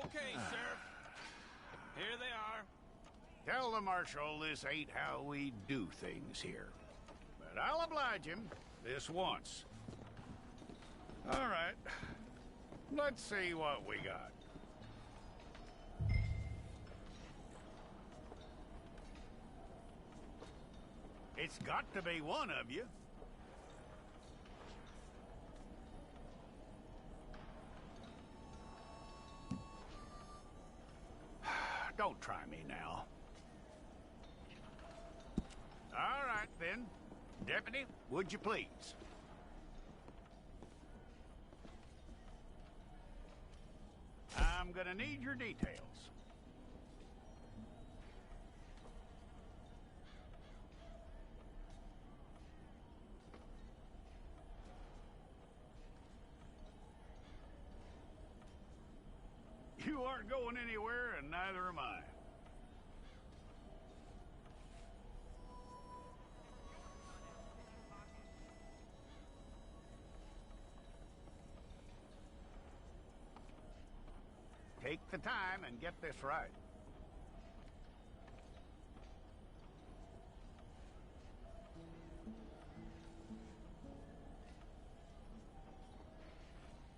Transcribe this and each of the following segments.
Okay, Sheriff. Here they are. Tell the Marshal this ain't how we do things here. But I'll oblige him this once. All right. Let's see what we got. It's got to be one of you. Don't try me now. All right, then. Deputy, would you please? I'm gonna need your details. You aren't going anywhere, and neither am I. Take the time and get this right.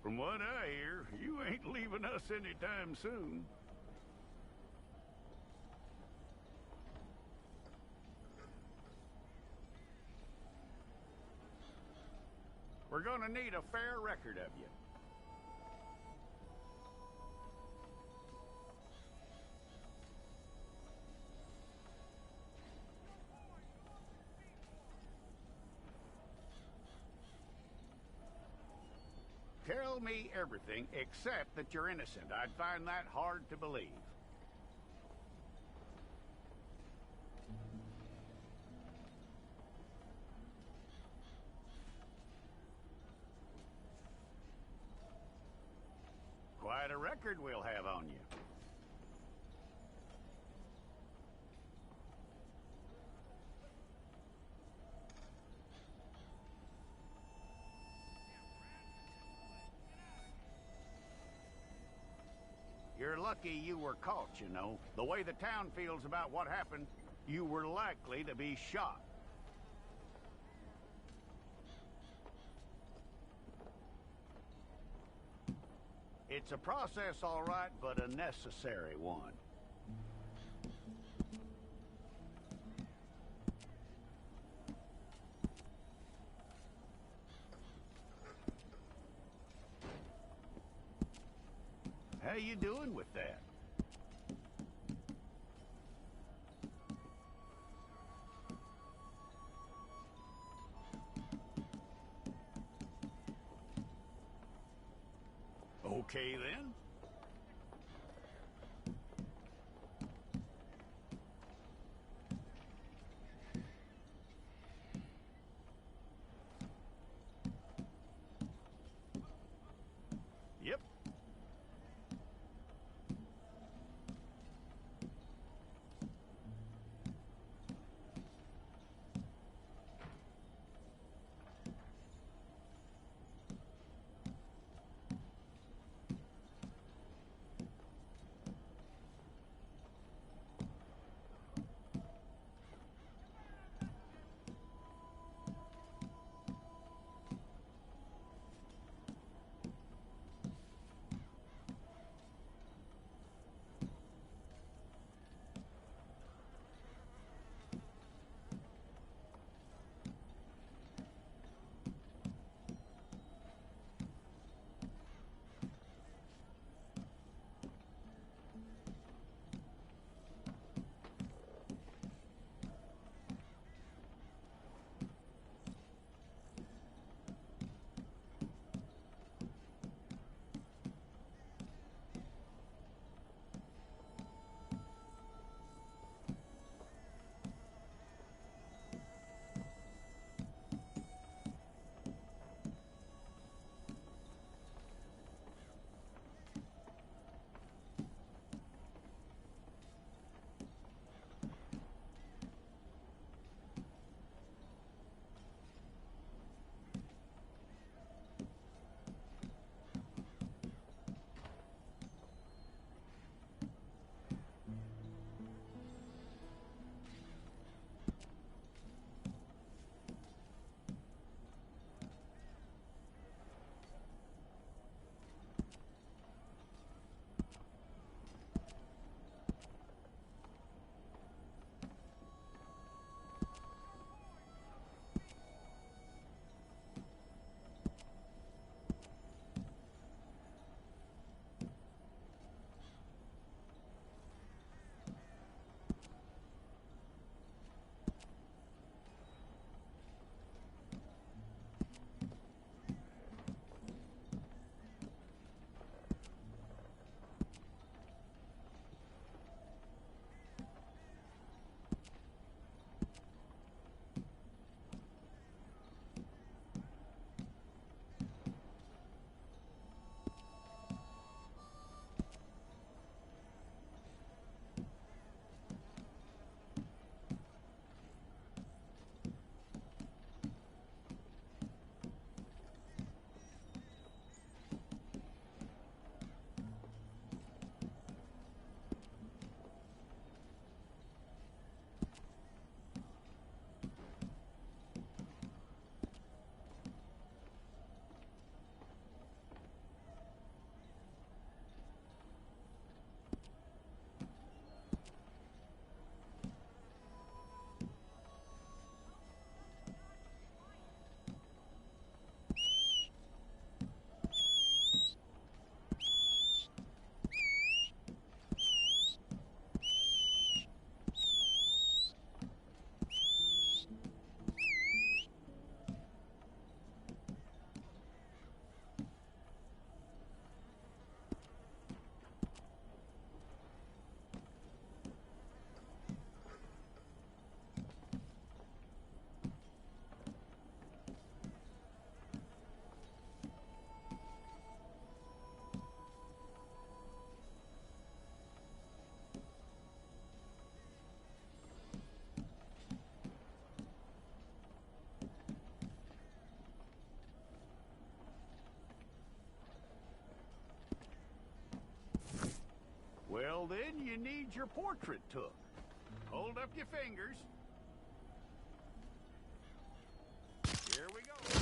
From what I hear, you ain't leaving us anytime soon. We're gonna need a fair record of you. Tell me everything except that you're innocent. I'd find that hard to believe. Quite a record we'll have on you. You're lucky you were caught, you know. The way the town feels about what happened, you were likely to be shot. It's a process, all right, but a necessary one. How you doing with that? Okay, then. Yep. you need your portrait took. Hold up your fingers. Here we go.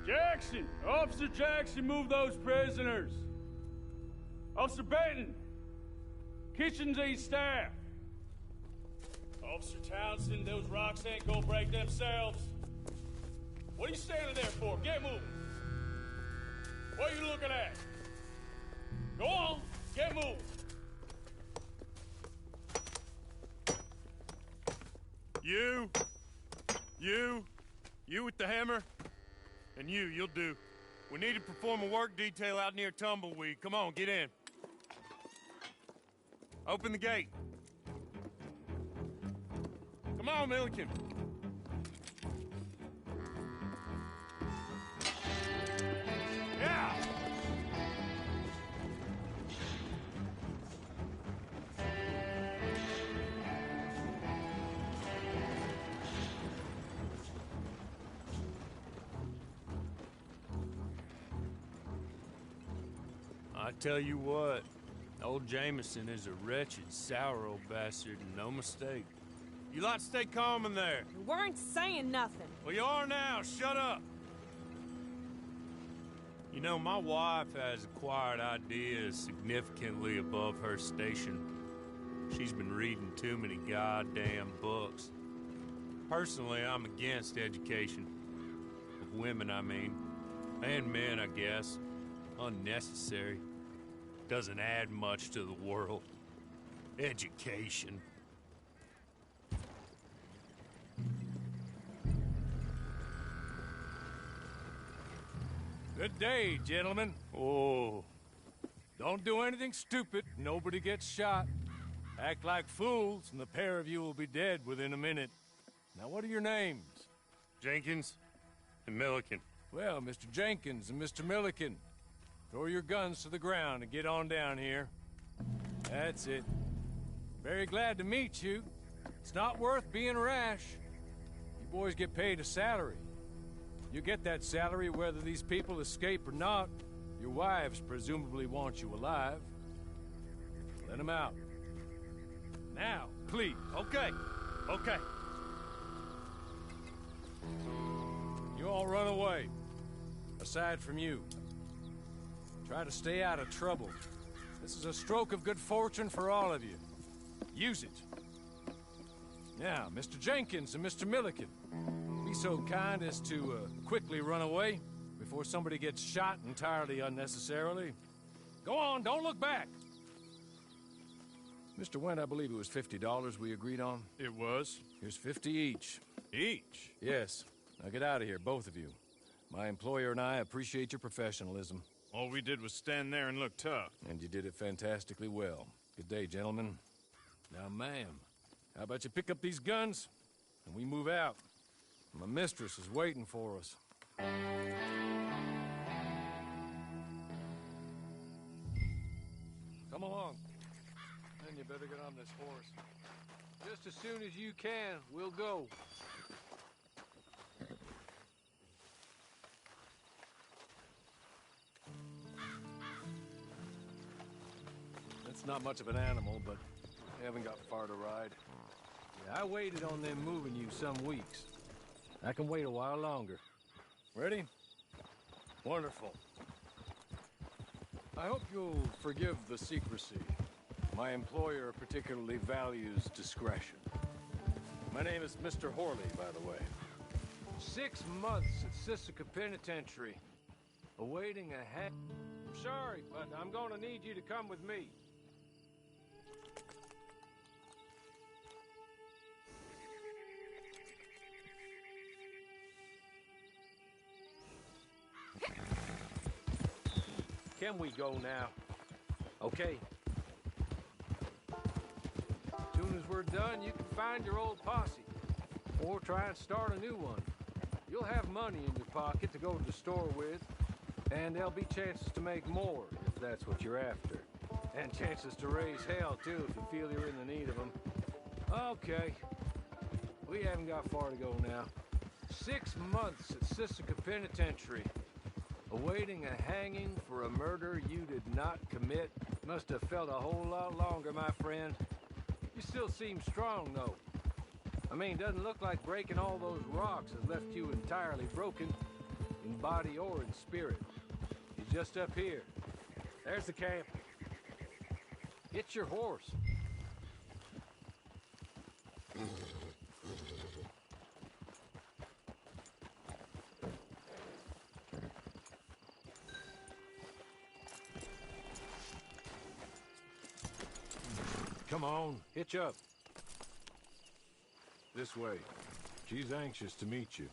Jackson! Officer Jackson, move those prisoners! Officer Benton! Kitchen Z staff! Officer Townsend, those rocks ain't gonna break themselves. What are you standing there for? Get moving! What are you looking at? Go on, get moving! You with the hammer? And you'll do. We need to perform a work detail out near Tumbleweed. Come on, get in. Open the gate. Come on, Milliken. Yeah! I tell you what, old Jameson is a wretched, sour old bastard, and no mistake. You lot stay calm in there. We weren't saying nothing. Well, you are now. Shut up. You know, my wife has acquired ideas significantly above her station. She's been reading too many goddamn books. Personally, I'm against education. Of women, I mean. And men, I guess. Unnecessary. Doesn't add much to the world. Education. Good day, gentlemen. Oh. Don't do anything stupid. Nobody gets shot. Act like fools, and the pair of you will be dead within a minute. Now, what are your names? Jenkins and Milliken. Well, Mr. Jenkins and Mr. Milliken, throw your guns to the ground and get on down here. That's it. Very glad to meet you. It's not worth being rash. You boys get paid a salary. You get that salary whether these people escape or not. Your wives presumably want you alive. Let them out. Now, please. Okay. You all run away. Aside from you. Try to stay out of trouble. This is a stroke of good fortune for all of you. Use it. Now, Mr. Jenkins and Mr. Milliken, be so kind as to quickly run away before somebody gets shot entirely unnecessarily. Go on, don't look back. Mr. Wendt, I believe it was $50 we agreed on. It was. Here's 50 each. Each? Yes. Now get out of here, both of you. My employer and I appreciate your professionalism. All we did was stand there and look tough. And you did it fantastically well. Good day, gentlemen. Now, ma'am, how about you pick up these guns and we move out? My mistress is waiting for us. Come along. Then you better get on this horse. Just as soon as you can, we'll go. It's not much of an animal, but we haven't got far to ride. Yeah, I waited on them moving you some weeks. I can wait a while longer. Ready? Wonderful. I hope you'll forgive the secrecy. My employer particularly values discretion. My name is Mr. Horley, by the way. 6 months at Sisika Penitentiary, awaiting a Sorry, but I'm gonna need you to come with me. Can we go now? Okay. As soon as we're done, you can find your old posse. Or try and start a new one. You'll have money in your pocket to go to the store with. And there'll be chances to make more, if that's what you're after. And chances to raise hell, too, if you feel you're in the need of them. Okay. We haven't got far to go now. 6 months at Sisika Penitentiary. Awaiting a hanging for a murder you did not commit. Must have felt a whole lot longer, my friend. You still seem strong, though. I mean, doesn't look like breaking all those rocks has left you entirely broken, in body or in spirit. You're just up here. There's the camp. Get your horse. Come on, hitch up. This way. She's anxious to meet you.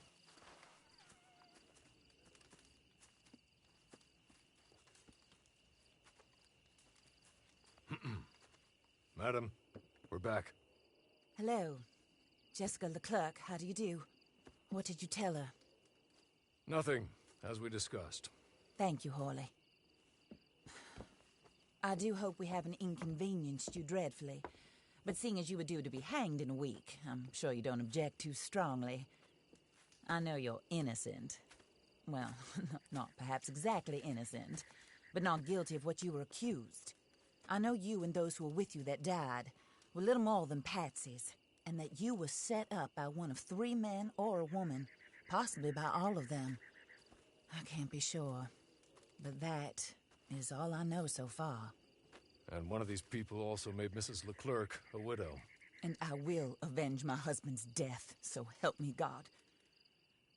Madam, we're back. Hello. Jessica Leclerc, how do you do? What did you tell her? Nothing, as we discussed. Thank you, Hawley. I do hope we haven't inconvenienced you dreadfully. But seeing as you were due to be hanged in a week, I'm sure you don't object too strongly. I know you're innocent. Well, not perhaps exactly innocent, but not guilty of what you were accused. I know you and those who were with you that died were little more than patsies, and that you were set up by one of 3 men or a woman, possibly by all of them. I can't be sure, but that is all I know so far. And one of these people also made Mrs. Leclerc a widow. And I will avenge my husband's death, so help me God.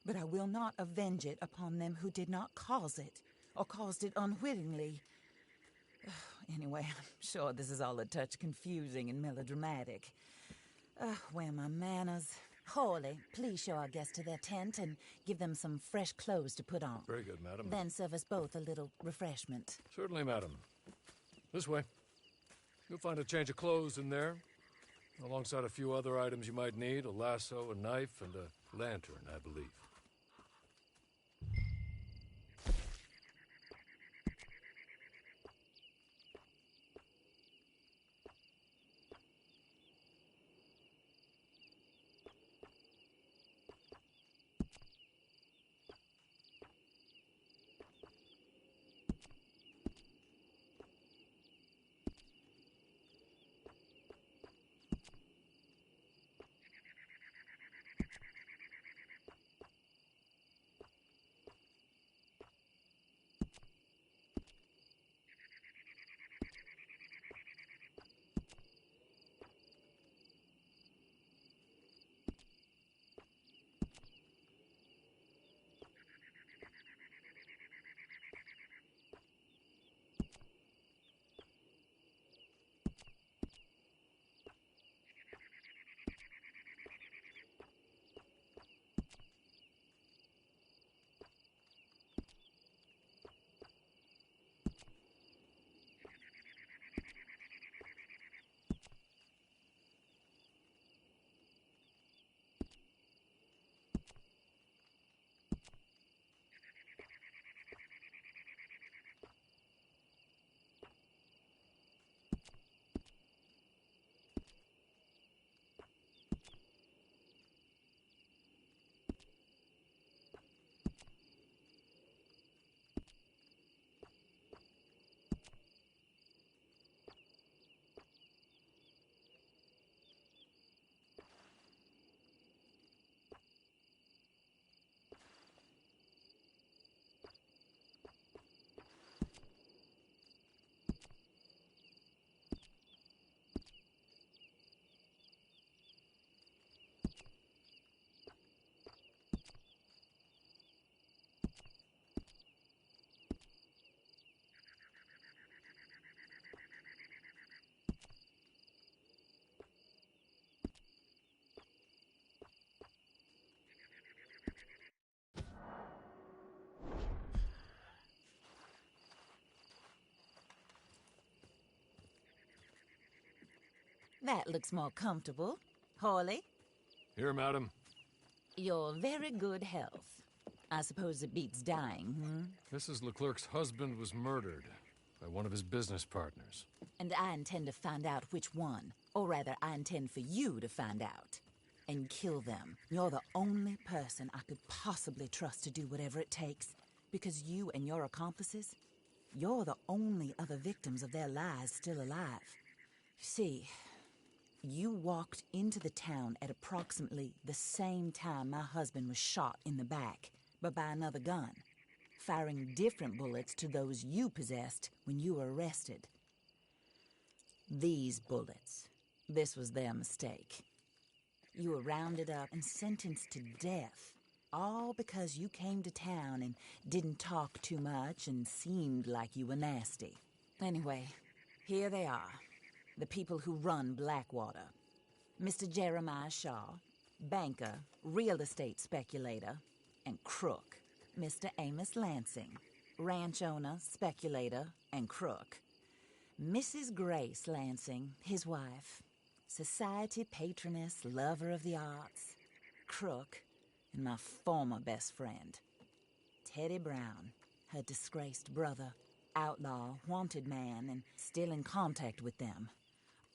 But I will not avenge it upon them who did not cause it, or caused it unwittingly. Anyway, I'm sure this is all a touch confusing and melodramatic. Where are my manners? Hawley, please show our guests to their tent and give them some fresh clothes to put on. Very good, madam. Then serve us both a little refreshment. Certainly, madam. This way. You'll find a change of clothes in there, alongside a few other items you might need, a lasso, a knife, and a lantern, I believe. That looks more comfortable. Hawley, Here, madam. your very good health. I suppose it beats dying, Mrs. Leclerc's husband was murdered by one of his business partners. And I intend to find out which one. Or rather, I intend for you to find out. And kill them. You're the only person I could possibly trust to do whatever it takes. Because you and your accomplices, you're the only other victims of their lies still alive. You see, you walked into the town at approximately the same time my husband was shot in the back, but by another gun, firing different bullets to those you possessed when you were arrested. These bullets, this was their mistake. You were rounded up and sentenced to death, all because you came to town and didn't talk too much and seemed like you were nasty. Anyway, here they are, the people who run Blackwater. Mr. Jeremiah Shaw, banker, real estate speculator, and crook. Mr. Amos Lansing, ranch owner, speculator, and crook. Mrs. Grace Lansing, his wife, society patroness, lover of the arts, crook, and my former best friend. Teddy Brown, her disgraced brother, outlaw, wanted man, and still in contact with them.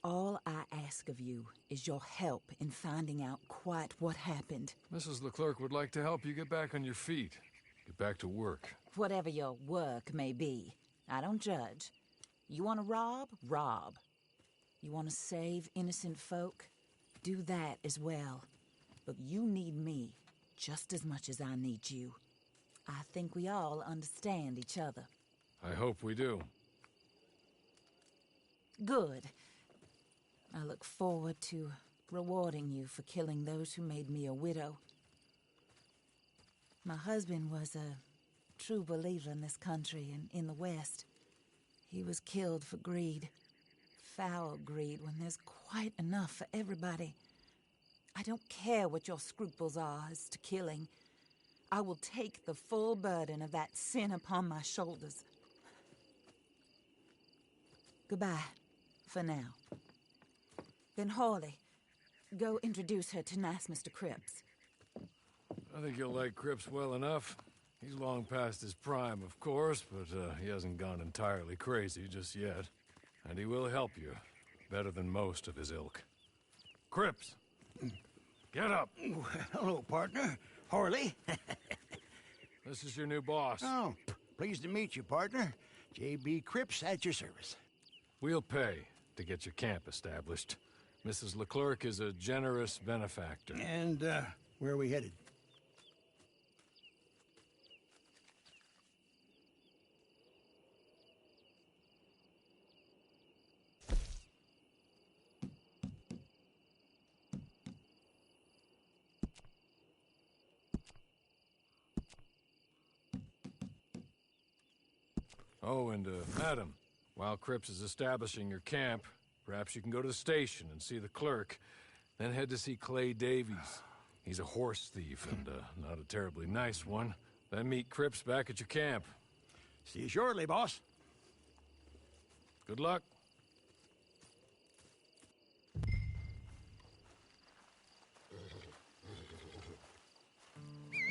All I ask of you is your help in finding out quite what happened. Mrs. Leclerc would like to help you get back on your feet. Get back to work. Whatever your work may be, I don't judge. You want to rob? Rob. You want to save innocent folk? Do that as well. But you need me just as much as I need you. I think we all understand each other. I hope we do. Good. I look forward to rewarding you for killing those who made me a widow. My husband was a true believer in this country and in the West. He was killed for greed. Foul greed when there's quite enough for everybody. I don't care what your scruples are as to killing. I will take the full burden of that sin upon my shoulders. Goodbye, for now. Then Hawley, go introduce her to nice Mr. Cripps. I think you'll like Cripps well enough. He's long past his prime, of course, but he hasn't gone entirely crazy just yet. And he will help you, better than most of his ilk. Cripps! Get up! Hello, partner. Hawley. This is your new boss. Oh, pleased to meet you, partner. J.B. Cripps at your service. We'll pay to get your camp established. Mrs. Leclerc is a generous benefactor. And, where are we headed? Oh, and, madam, while Cripps is establishing your camp, perhaps you can go to the station and see the clerk, then head to see Clay Davies. He's a horse thief and, not a terribly nice one. Then meet Cripps back at your camp. See you shortly, boss. Good luck.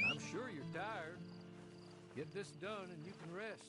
I'm sure you're tired. Get this done and you can rest.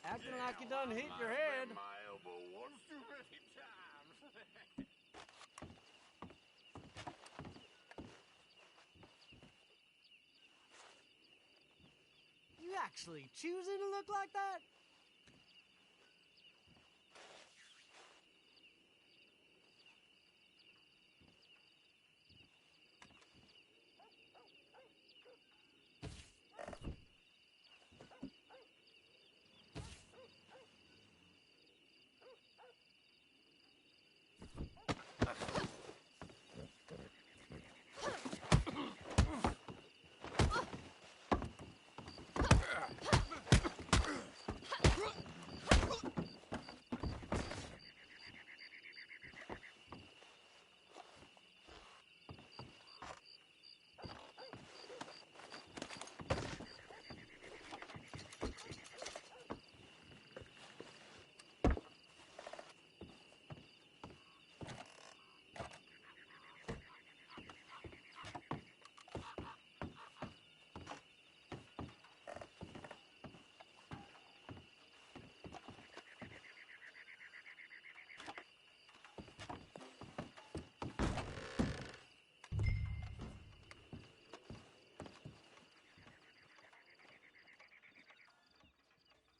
Acting like you done hit your head. My elbow once too many times. You actually choosing to look like that?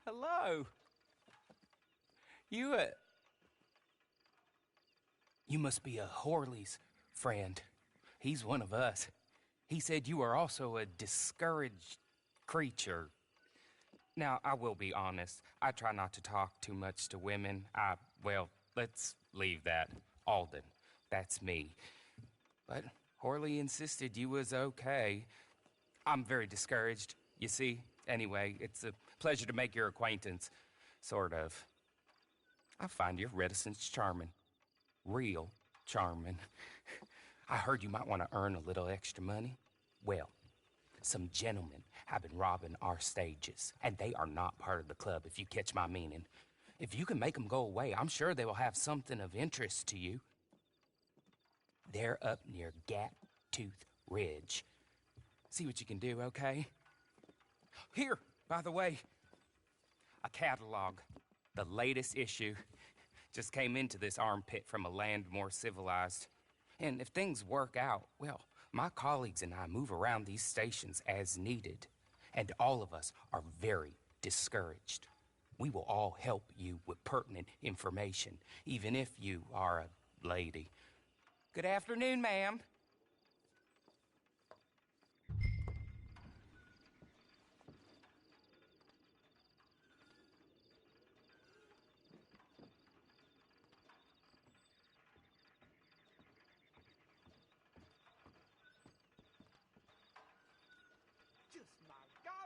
Hello. You must be a Horley's friend. He's one of us. He said you are also a discouraged creature. Now, I will be honest. I try not to talk too much to women. Well, let's leave that. Alden, that's me. But Horley insisted you was okay. I'm very discouraged, you see. Anyway, it's a pleasure to make your acquaintance. Sort of. I find your reticence charming. Real charming. I heard you might want to earn a little extra money. Well, some gentlemen have been robbing our stages, and they are not part of the club, if you catch my meaning. If you can make them go away, I'm sure they will have something of interest to you. They're up near Gat Tooth Ridge. See what you can do, okay? Here, by the way, a catalog. The latest issue. Just came into this armpit from a land more civilized. And if things work out, well, my colleagues and I move around these stations as needed. And all of us are very discouraged. We will all help you with pertinent information, even if you are a lady. Good afternoon, ma'am. Just my God.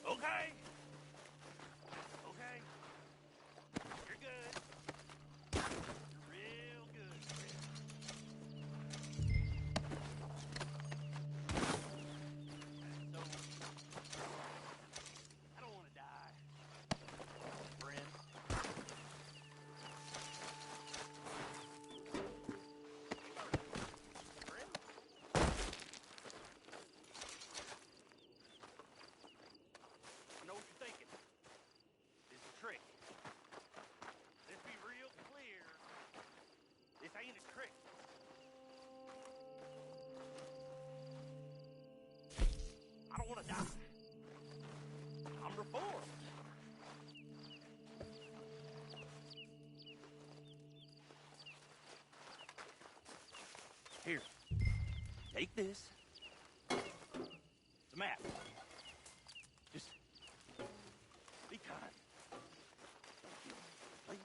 Okay. Okay. You're good. You're real good. So, I don't want to die. Friend. Friend? I know what you're thinking. This is a trick. Let's be real clear. This ain't a trick. I don't want to die. I'm reformed. Here. Take this. It's a map. Just be kind. Please.